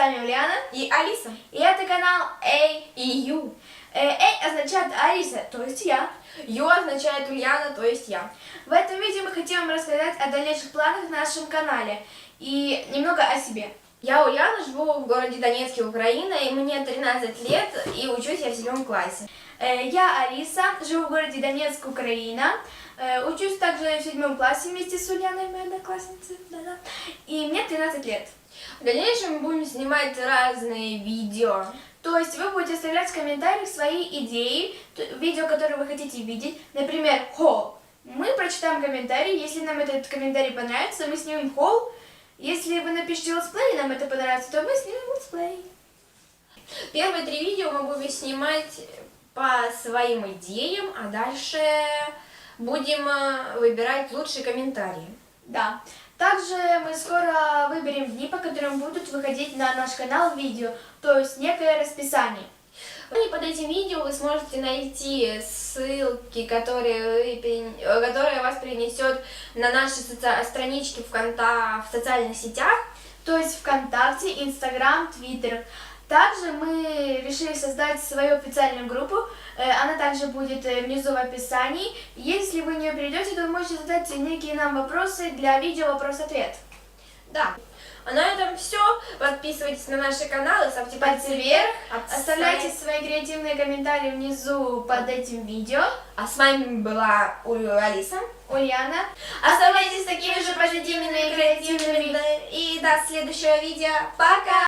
вами Ульяна и Алиса. И это канал A и Ю. A означает Алиса, то есть я. Ю означает Ульяна, то есть я. В этом видео мы хотим вам рассказать о дальнейших планах на нашем канале и немного о себе. Я Ульяна, живу в городе Донецке, Украина, и мне 13 лет, и учусь я в 7 классе. Я Алиса, живу в городе Донецк, Украина. Учусь также в 7 классе вместе с Ульяной, моей одноклассницей. Да-да. И мне 13 лет. В дальнейшем мы будем снимать разные видео. То есть вы будете оставлять в комментариях свои идеи, видео, которые вы хотите видеть. Например, холл. Мы прочитаем комментарий. Если нам этот комментарий понравится, мы снимем холл. Если вы напишите летсплей и нам это понравится, то мы снимем летсплей. Первые 3 видео мы будем снимать по своим идеям, а дальше будем выбирать лучшие комментарии. Да. Также мы скоро выберем дни, по которым будут выходить на наш канал видео, то есть некое расписание. И под этим видео вы сможете найти ссылки, которые вас перенесет на наши странички в социальных сетях, то есть ВКонтакте, Инстаграм, Твиттер. Также мы решили создать свою официальную группу, она также будет внизу в описании. Если вы в нее перейдете, то вы можете задать некие нам вопросы для видео вопрос-ответ. Да. А на этом все. Подписывайтесь на наши каналы, ставьте пальцы вверх, оставляйте свои креативные комментарии внизу под этим видео. А с вами была Алиса, Ульяна. Оставайтесь такими же позитивными и креативными. И до следующего видео. Пока!